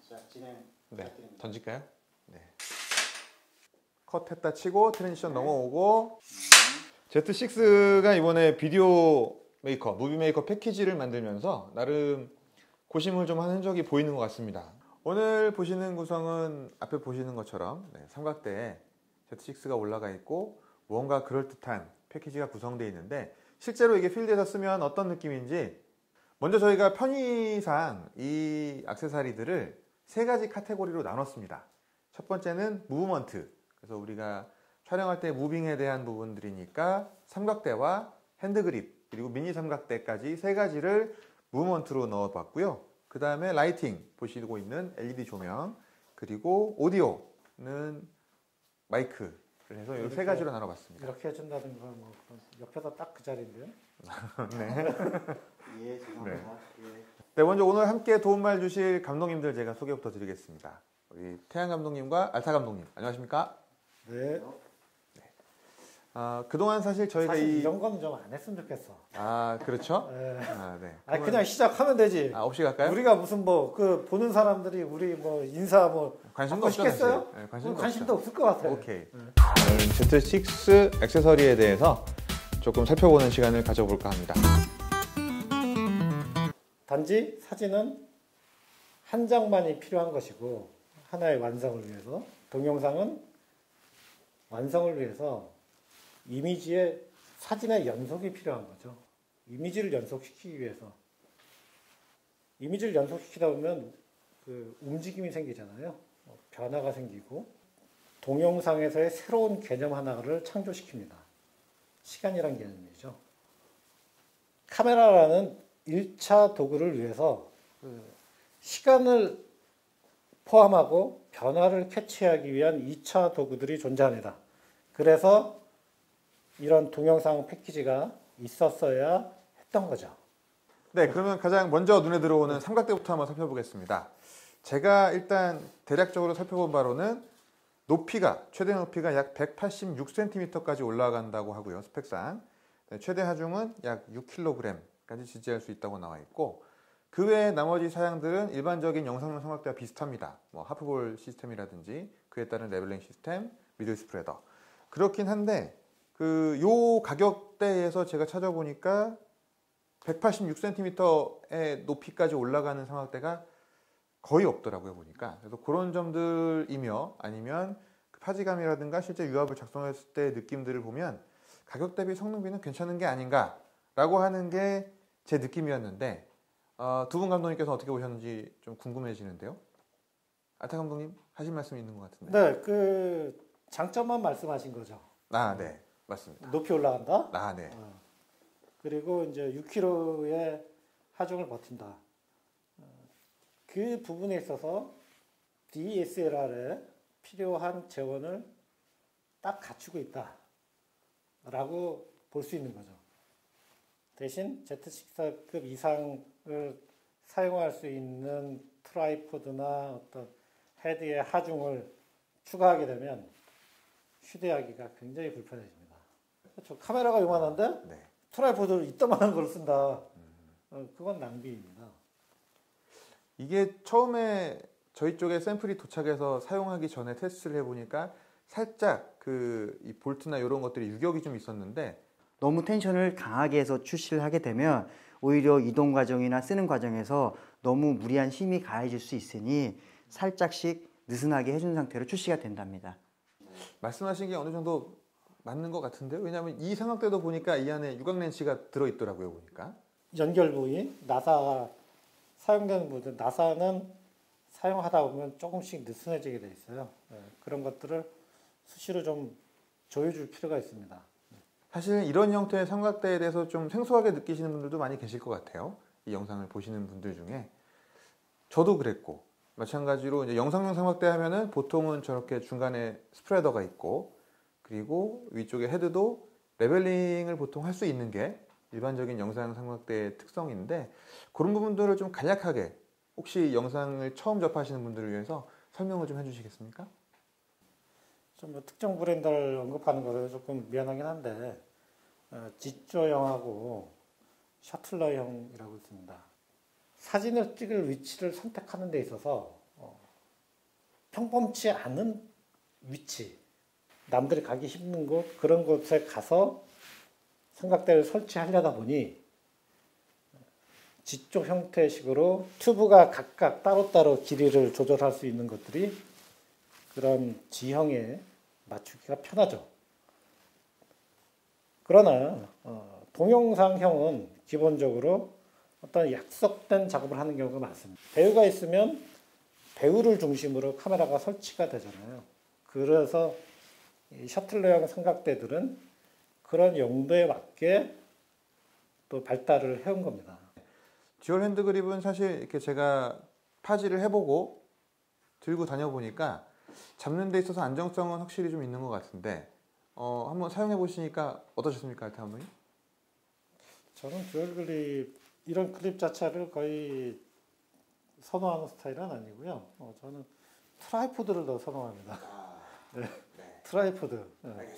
자, 진행 네, 부탁드립니다. 던질까요? 네. 컷했다 치고 트랜지션 넘어오고 Z6가 이번에 비디오 메이커, 무비 메이커 패키지를 만들면서 나름 고심을 좀 한 흔적이 보이는 것 같습니다. 오늘 보시는 구성은 앞에 보시는 것처럼 삼각대에 Z6가 올라가 있고 무언가 그럴듯한 패키지가 구성되어 있는데 실제로 이게 필드에서 쓰면 어떤 느낌인지 먼저 저희가 편의상 이 액세서리들을 세 가지 카테고리로 나눴습니다. 첫 번째는 무브먼트, 그래서 우리가 촬영할 때 무빙에 대한 부분들이니까 삼각대와 핸드그립 그리고 미니 삼각대까지 세 가지를 무브먼트로 넣어봤고요. 그 다음에 라이팅, 보시고 있는 LED 조명, 그리고 오디오는 마이크를 해서 이 세 가지로 나눠봤습니다. 이렇게 해준다는 건 뭐 옆에서 딱 그 자리인데요. 네. 예, 죄송합니다. 네, 먼저 오늘 함께 도움말 주실 감독님들 제가 소개부터 드리겠습니다. 우리 태양 감독님과 알타 감독님, 안녕하십니까? 네. 그동안 사실 저희가 사실 이런 건 좀 안 했으면 좋겠어. 그렇죠? 네. 네. 아니 그냥 시작하면 되지. 없이 갈까요? 우리가 무슨 뭐 그 보는 사람들이 우리 뭐 인사 뭐 관심도 받고 싶겠어요? 네, 관심도 없을 것 같아요. 오케이. Z6 액세서리에 대해서 조금 살펴보는 시간을 가져볼까 합니다. 단지 사진은 한 장만이 필요한 것이고 하나의 완성을 위해서, 동영상은 완성을 위해서 이미지의 사진의 연속이 필요한 거죠. 이미지를 연속시키기 위해서. 이미지를 연속시키다 보면 그 움직임이 생기잖아요. 변화가 생기고 동영상에서의 새로운 개념 하나를 창조시킵니다. 시간이란 개념이죠. 카메라라는 1차 도구를 위해서 시간을 포함하고 변화를 캐치하기 위한 2차 도구들이 존재합니다. 그래서 이런 동영상 패키지가 있었어야 했던 거죠. 네, 그러면 가장 먼저 눈에 들어오는 삼각대부터 한번 살펴보겠습니다. 제가 일단 대략적으로 살펴본 바로는 최대 높이가 약 186cm까지 올라간다고 하고요, 스펙상. 최대 하중은 약 6kg까지 지지할 수 있다고 나와 있고, 그 외에 나머지 사양들은 일반적인 영상용 삼각대와 비슷합니다. 뭐 하프볼 시스템이라든지 그에 따른 레벨링 시스템, 미들 스프레더. 그렇긴 한데 요 가격대에서 제가 찾아보니까 186cm의 높이까지 올라가는 삼각대가 거의 없더라고요, 보니까. 그래서 그런 점들이며 아니면 그 파지감이라든가 실제 유압을 작성했을 때 느낌들을 보면 가격 대비 성능비는 괜찮은 게 아닌가라고 하는 게 제 느낌이었는데, 두 분 감독님께서 어떻게 보셨는지 좀 궁금해지는데요. 알타 감독님 하실 말씀이 있는 것 같은데. 네, 그 장점만 말씀하신 거죠. 네, 맞습니다. 높이 올라간다. 네. 그리고 이제 6kg의 하중을 버틴다. 그 부분에 있어서 DSLR에 필요한 재원을 딱 갖추고 있다라고 볼 수 있는 거죠. 대신 Z6급 이상을 사용할 수 있는 트라이포드나 어떤 헤드의 하중을 추가하게 되면 휴대하기가 굉장히 불편해집니다. 그렇죠. 카메라가 요만한데 네. 트라이포드를 이따만한 걸 쓴다. 그건 낭비입니다. 이게 처음에 저희 쪽에 샘플이 도착해서 사용하기 전에 테스트를 해보니까 살짝 이 볼트나 이런 것들이 유격이 좀 있었는데, 너무 텐션을 강하게 해서 출시를 하게 되면 오히려 이동 과정이나 쓰는 과정에서 너무 무리한 힘이 가해질 수 있으니 살짝씩 느슨하게 해준 상태로 출시가 된답니다. 말씀하신 게 어느 정도 맞는 것 같은데요. 왜냐하면 이 삼각대도 보니까 이 안에 유광 렌치가 들어있더라고요, 보니까. 연결 부위, 나사가 사용되는 부분, 나사는 사용하다 보면 조금씩 느슨해지게 돼 있어요. 그런 것들을 수시로 좀 조여줄 필요가 있습니다. 사실 이런 형태의 삼각대에 대해서 좀 생소하게 느끼시는 분들도 많이 계실 것 같아요. 이 영상을 보시는 분들 중에. 저도 그랬고, 마찬가지로 이제 영상용 삼각대 하면은 보통은 저렇게 중간에 스프레더가 있고, 그리고 위쪽에 헤드도 레벨링을 보통 할 수 있는 게 일반적인 영상 삼각대의 특성인데, 그런 부분들을 좀 간략하게 혹시 영상을 처음 접하시는 분들을 위해서 설명을 좀 해주시겠습니까? 좀 뭐 특정 브랜드를 언급하는 거는 조금 미안하긴 한데, 지조형하고 셔틀러형이라고 있습니다. 사진을 찍을 위치를 선택하는 데 있어서 평범치 않은 위치, 남들이 가기 힘든 곳, 그런 곳에 가서 삼각대를 설치하려다 보니 G쪽 형태의 식으로 튜브가 각각 따로따로 길이를 조절할 수 있는 것들이 그런 G형에 맞추기가 편하죠. 그러나 동영상형은 기본적으로 어떤 약속된 작업을 하는 경우가 많습니다. 배우가 있으면 배우를 중심으로 카메라가 설치가 되잖아요. 그래서 이 셔틀러형 삼각대들은 그런 용도에 맞게 또 발달을 해온 겁니다. 듀얼 핸드 그립은 사실 이렇게 제가 파지를 해보고 들고 다녀보니까 잡는 데 있어서 안정성은 확실히 좀 있는 것 같은데 한번 사용해 보시니까 어떠셨습니까, 알타 감독님? 저는 듀얼 그립 이런 그립 자체를 거의 선호하는 스타일은 아니고요. 저는 트라이포드를 더 선호합니다. 네. 트라이포드. 네.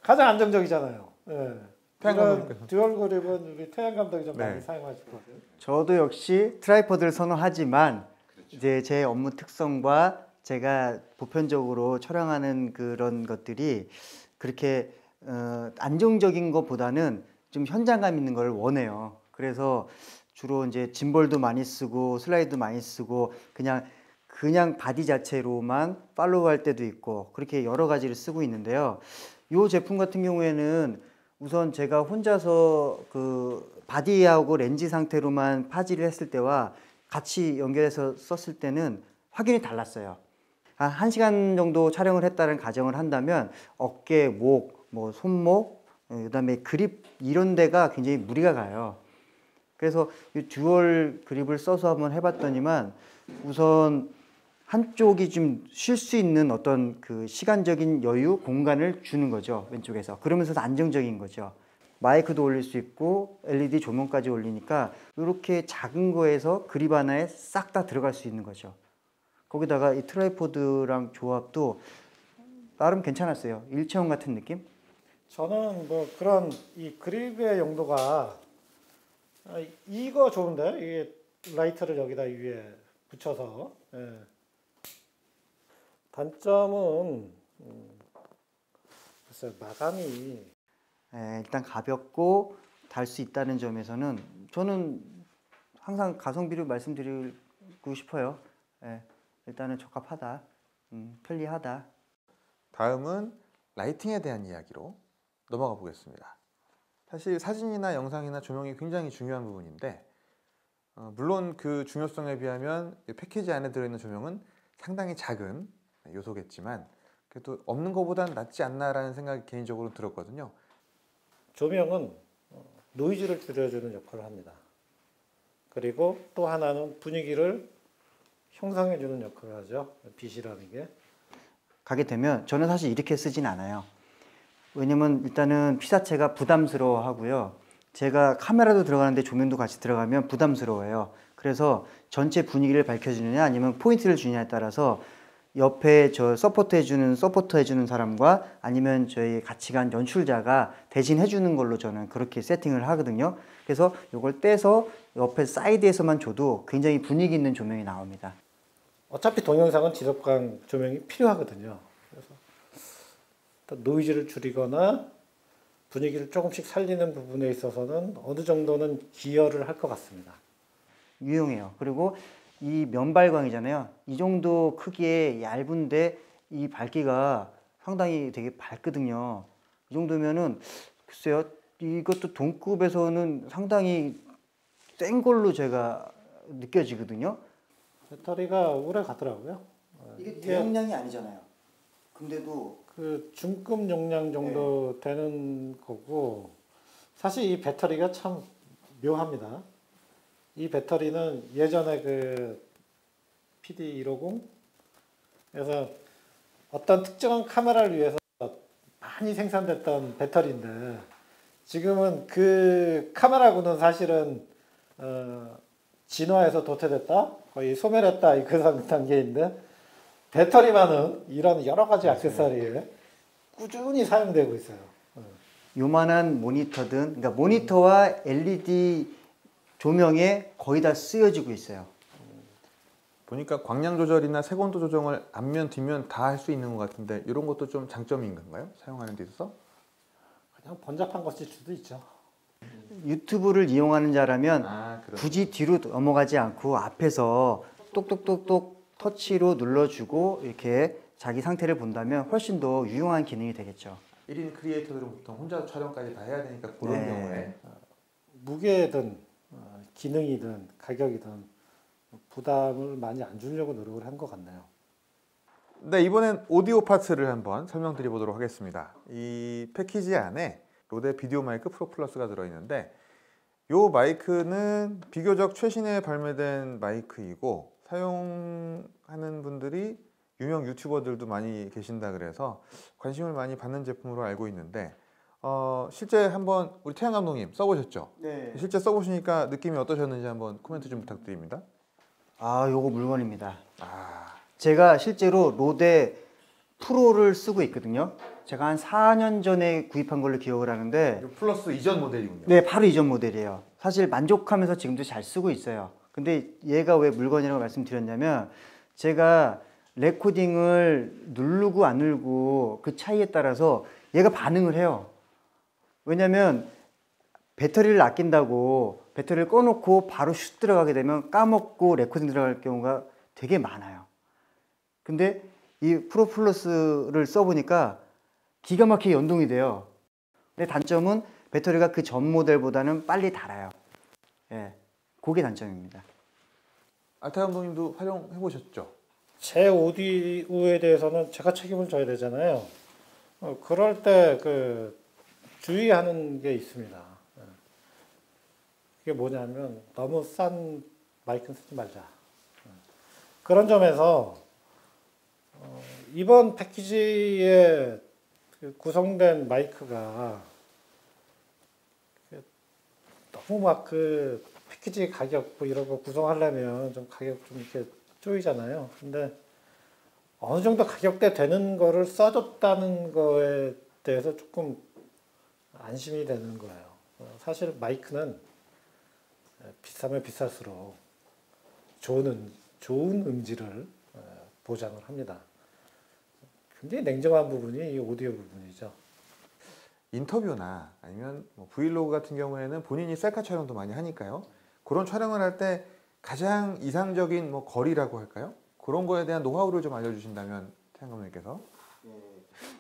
가장 안정적이잖아요. 네. 이런 듀얼 그립은 우리 태양 감독이 좀 많이 사용하실 거예요. 저도 역시 트라이포드를 선호하지만 이제 제 업무 특성과 제가 보편적으로 촬영하는 그런 것들이 그렇게 안정적인 것보다는 좀 현장감 있는 걸 원해요. 그래서 주로 이제 짐볼도 많이 쓰고 슬라이드 많이 쓰고 그냥 바디 자체로만 팔로우 할 때도 있고 그렇게 여러 가지를 쓰고 있는데요. 이 제품 같은 경우에는 우선 제가 혼자서 그 바디하고 렌즈 상태로만 파지를 했을 때와 같이 연결해서 썼을 때는 확연히 달랐어요. 한 1시간 정도 촬영을 했다는 가정을 한다면 어깨, 목, 뭐 손목, 그다음에 그립 이런 데가 굉장히 무리가 가요. 그래서 이 듀얼 그립을 써서 한번 해봤더니만 우선 한쪽이 좀 쉴 수 있는 어떤 그 시간적인 여유, 공간을 주는 거죠. 왼쪽에서. 그러면서 안정적인 거죠. 마이크도 올릴 수 있고 LED 조명까지 올리니까 이렇게 작은 거에서 그립 하나에 싹 다 들어갈 수 있는 거죠. 거기다가 이 트라이포드랑 조합도 나름 괜찮았어요. 일체형 같은 느낌? 저는 뭐 그런 이 그립의 용도가 이거 좋은데 이게 라이트를 여기다 위에 붙여서 단점은 글쎄 마감이 일단 가볍고 달 수 있다는 점에서는 저는 항상 가성비를 말씀드리고 싶어요. 일단은 적합하다, 편리하다. 다음은 라이팅에 대한 이야기로 넘어가 보겠습니다. 사실 사진이나 영상이나 조명이 굉장히 중요한 부분인데 물론 그 중요성에 비하면 패키지 안에 들어있는 조명은 상당히 작은 요소겠지만 그래도 없는 것보단 낫지 않나라는 생각이 개인적으로 들었거든요. 조명은 노이즈를 줄여주는 역할을 합니다. 그리고 또 하나는 분위기를 형성해주는 역할을 하죠. 빛이라는 게. 가게 되면 저는 사실 이렇게 쓰진 않아요. 왜냐면 일단은 피사체가 부담스러워 하고요. 제가 카메라도 들어가는데 조명도 같이 들어가면 부담스러워요. 그래서 전체 분위기를 밝혀주느냐 아니면 포인트를 주느냐에 따라서 옆에 서포터 해주는 사람과 아니면 저희 같이 간 연출자가 대신 해주는 걸로 저는 그렇게 세팅을 하거든요. 그래서 이걸 떼서 옆에 사이드에서만 줘도 굉장히 분위기 있는 조명이 나옵니다. 어차피 동영상은 지속광 조명이 필요하거든요. 그래서 노이즈를 줄이거나 분위기를 조금씩 살리는 부분에 있어서는 어느 정도는 기여를 할 것 같습니다. 유용해요. 그리고 이 면발광이잖아요. 이 정도 크기의 얇은데 이 밝기가 상당히 되게 밝거든요. 이 정도면은 글쎄요, 이것도 동급에서는 상당히 센 걸로 제가 느껴지거든요. 배터리가 오래 가더라고요. 이게 대용량이 아니잖아요. 근데도 그 중급 용량 정도 되는 거고 사실 이 배터리가 참 묘합니다. 이 배터리는 예전에 그 PD150 그래서 어떤 특정한 카메라를 위해서 많이 생산됐던 배터리인데 지금은 그 카메라고는 사실은 진화해서 도태됐다 거의 소멸했다 그 단계인데 배터리만은 이런 여러 가지 액세서리에 꾸준히 사용되고 있어요. 요만한 모니터든 그러니까 모니터와 LED 조명에 거의 다 쓰여지고 있어요. 보니까 광량 조절이나 색온도 조정을 앞면, 뒷면 다 할 수 있는 것 같은데 이런 것도 좀 장점인 건가요? 사용하는 데 있어서? 그냥 번잡한 것일 수도 있죠. 유튜브를 이용하는 자라면 그럼. 굳이 뒤로 넘어가지 않고 앞에서 똑똑똑똑 터치로 눌러주고 이렇게 자기 상태를 본다면 훨씬 더 유용한 기능이 되겠죠. 1인 크리에이터들은 보통 혼자 촬영까지 다 해야 되니까 그런 네. 경우에 무게든 기능이든 가격이든 부담을 많이 안 주려고 노력을 한 것 같네요. 네, 이번엔 오디오 파트를 한번 설명드려 보도록 하겠습니다. 이 패키지 안에 로데 비디오 마이크 프로 플러스가 들어있는데 이 마이크는 비교적 최신에 발매된 마이크이고 사용하는 분들이 유명 유튜버들도 많이 계신다 그래서 관심을 많이 받는 제품으로 알고 있는데 실제 한번 우리 태양 감독님 써보셨죠? 네. 실제 써보시니까 느낌이 어떠셨는지 한번 코멘트 좀 부탁드립니다. 요거 물건입니다. 아, 제가 실제로 로데 프로를 쓰고 있거든요. 제가 한 4년 전에 구입한 걸로 기억을 하는데 이거 플러스 이전 모델이군요. 네, 바로 이전 모델이에요. 사실 만족하면서 지금도 잘 쓰고 있어요. 근데 얘가 왜 물건이라고 말씀드렸냐면 제가 레코딩을 누르고 안 누르고 그 차이에 따라서 얘가 반응을 해요. 왜냐면 배터리를 아낀다고 배터리를 꺼놓고 바로 슛 들어가게 되면 까먹고 레코딩 들어갈 경우가 되게 많아요. 근데 이 프로 플러스를 써보니까 기가 막히게 연동이 돼요. 근데 단점은 배터리가 그 전 모델보다는 빨리 닳아요. 예, 그게 단점입니다. 알타 감독님도 활용해 보셨죠? 제 오디오에 대해서는 제가 책임을 져야 되잖아요. 그럴 때 주의하는 게 있습니다. 그게 뭐냐면 너무 싼 마이크는 쓰지 말자. 그런 점에서 이번 패키지에 구성된 마이크가 너무 막 패키지 가격 뭐 이런 거 구성하려면 좀 가격 좀 이렇게 쪼이잖아요. 근데 어느 정도 가격대 되는 거를 써줬다는 거에 대해서 조금 안심이 되는 거예요. 사실 마이크는 비싸면 비쌀수록 좋은 음질을 보장을 합니다. 굉장히 냉정한 부분이 이 오디오 부분이죠. 인터뷰나 아니면 뭐 브이로그 같은 경우에는 본인이 셀카 촬영도 많이 하니까요. 그런 촬영을 할 때 가장 이상적인 뭐 거리라고 할까요? 그런 거에 대한 노하우를 좀 알려주신다면 태양 감독님께서.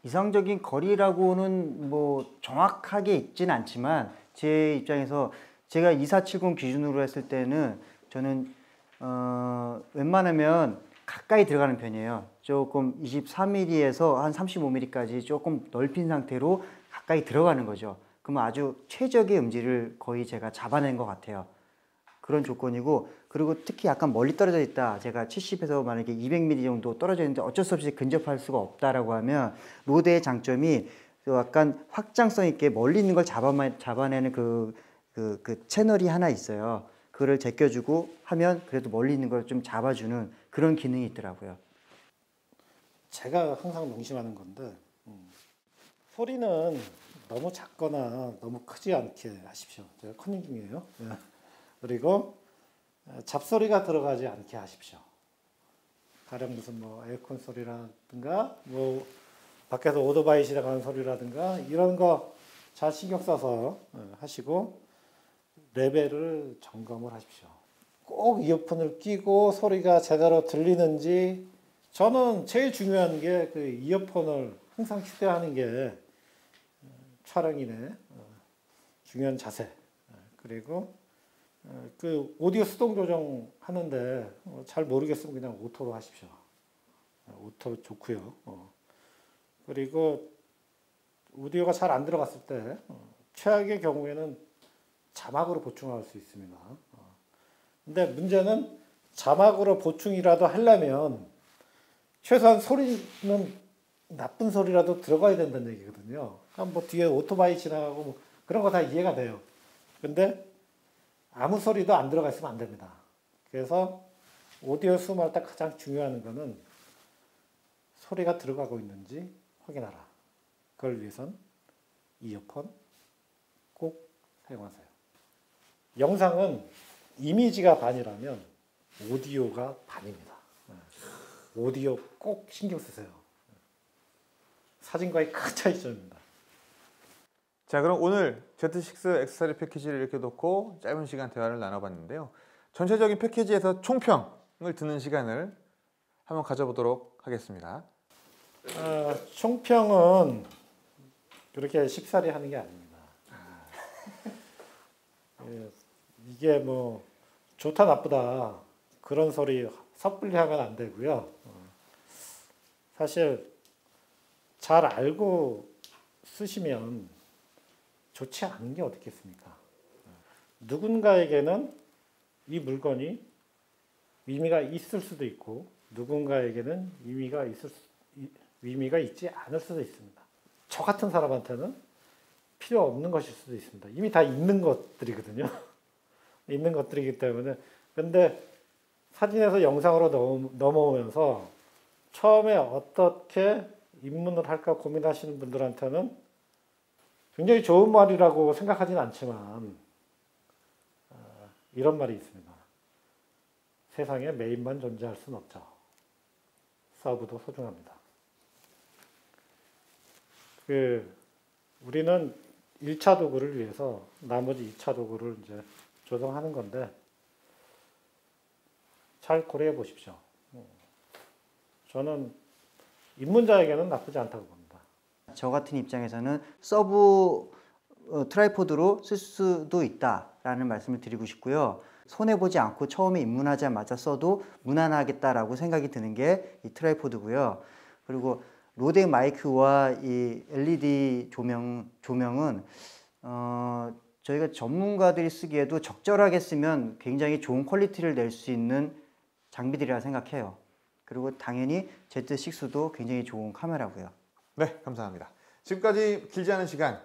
이상적인 거리라고는 뭐 정확하게 있지는 않지만 제 입장에서 제가 2470 기준으로 했을 때는 저는 웬만하면 가까이 들어가는 편이에요. 조금 23mm에서 한 35mm까지 조금 넓힌 상태로 가까이 들어가는 거죠. 그러면 아주 최적의 음질을 거의 제가 잡아낸 것 같아요. 그런 조건이고, 그리고 특히 약간 멀리 떨어져 있다. 제가 70에서 만약에 200mm 정도 떨어져 있는데 어쩔 수 없이 근접할 수가 없다라고 하면 로데의 장점이 약간 확장성 있게 멀리 있는 걸 잡아내는 그 채널이 하나 있어요. 그거를 제껴주고 하면 그래도 멀리 있는 걸 좀 잡아주는 그런 기능이 있더라고요. 제가 항상 명심하는 건데 소리는 너무 작거나 너무 크지 않게 하십시오. 제가 커닝 중이에요. 그리고 잡소리가 들어가지 않게 하십시오. 가령 무슨 뭐 에어컨 소리라든가 뭐 밖에서 오토바이 지나가는 소리라든가 이런 거 잘 신경 써서 하시고 레벨을 점검을 하십시오. 꼭 이어폰을 끼고 소리가 제대로 들리는지, 저는 제일 중요한 게 그 이어폰을 항상 휴대하는 게 촬영인의 중요한 자세. 그리고 그 오디오 수동 조정 하는데 잘 모르겠으면 그냥 오토로 하십시오. 오토 좋고요. 그리고 오디오가 잘 안 들어갔을 때 최악의 경우에는 자막으로 보충할 수 있습니다. 근데 문제는 자막으로 보충이라도 하려면 최소한 소리는 나쁜 소리라도 들어가야 된다는 얘기거든요. 뭐 뒤에 오토바이 지나가고 뭐 그런 거 다 이해가 돼요. 근데 아무 소리도 안 들어가 있으면 안 됩니다. 그래서 오디오 수음할 때 가장 중요한 거는 소리가 들어가고 있는지 확인하라. 그걸 위해선 이어폰 꼭 사용하세요. 영상은 이미지가 반이라면 오디오가 반입니다. 오디오 꼭 신경 쓰세요. 사진과의 큰 차이점입니다. 자, 그럼 오늘 Z6 액세서리 패키지를 이렇게 놓고 짧은 시간 대화를 나눠봤는데요. 전체적인 패키지에서 총평을 듣는 시간을 한번 가져보도록 하겠습니다. 총평은 그렇게 쉽사리 하는 게 아닙니다. 이게 뭐 좋다 나쁘다 그런 소리 섣불리 하면 안 되고요. 사실 잘 알고 쓰시면 좋지 않은 게 어디 있겠습니까? 누군가에게는 이 물건이 의미가 있을 수도 있고 누군가에게는 의미가 있지 않을 수도 있습니다. 저 같은 사람한테는 필요 없는 것일 수도 있습니다. 이미 다 있는 것들이거든요. 있는 것들이기 때문에. 근데 사진에서 영상으로 넘어오면서 처음에 어떻게 입문을 할까 고민하시는 분들한테는 굉장히 좋은 말이라고 생각하진 않지만 이런 말이 있습니다. 세상에 메인만 존재할 수는 없죠. 서브도 소중합니다. 우리는 1차 도구를 위해서 나머지 2차 도구를 이제 조성하는 건데 잘 고려해 보십시오. 저는 입문자에게는 나쁘지 않다고 봅니다. 저 같은 입장에서는 서브 트라이포드로 쓸 수도 있다라는 말씀을 드리고 싶고요. 손해보지 않고 처음에 입문하자마자 써도 무난하겠다라고 생각이 드는 게 이 트라이포드고요. 그리고 로데 마이크와 이 LED 조명은 저희가 전문가들이 쓰기에도 적절하게 쓰면 굉장히 좋은 퀄리티를 낼 수 있는 장비들이라 생각해요. 그리고 당연히 Z6도 굉장히 좋은 카메라고요. 네, 감사합니다. 지금까지 길지 않은 시간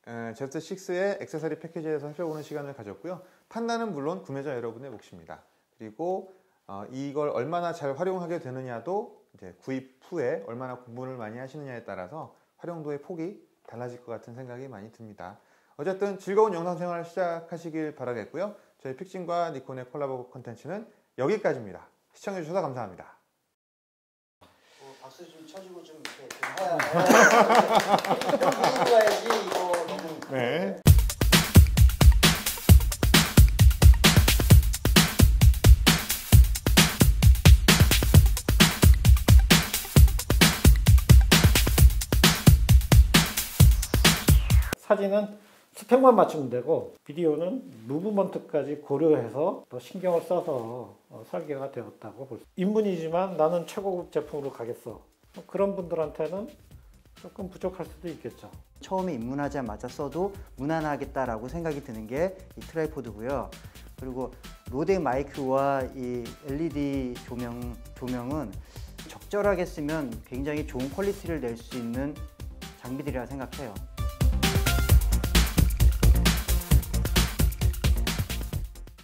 Z6의 액세서리 패키지에서 살펴보는 시간을 가졌고요. 판단은 물론 구매자 여러분의 몫입니다. 그리고 이걸 얼마나 잘 활용하게 되느냐도 이제 구입 후에 얼마나 공부를 많이 하시느냐에 따라서 활용도의 폭이 달라질 것 같은 생각이 많이 듭니다. 어쨌든 즐거운 영상 생활 시작하시길 바라겠고요. 저희 픽싱과 니콘의 콜라보 콘텐츠는 여기까지입니다. 시청해주셔서 감사합니다. 박수 좀 쳐주고 좀 이렇게 해야지 이거 너무. 네. 사진은 스펙만 맞추면 되고 비디오는 무브먼트까지 고려해서 더 신경을 써서 설계가 되었다고 볼 수 있습니다. 입문이지만 나는 최고급 제품으로 가겠어. 그런 분들한테는 조금 부족할 수도 있겠죠. 처음에 입문하자마자 써도 무난하겠다라고 생각이 드는 게 이 트라이포드고요. 그리고 로데 마이크와 이 LED 조명은 적절하게 쓰면 굉장히 좋은 퀄리티를 낼 수 있는 장비들이라 생각해요.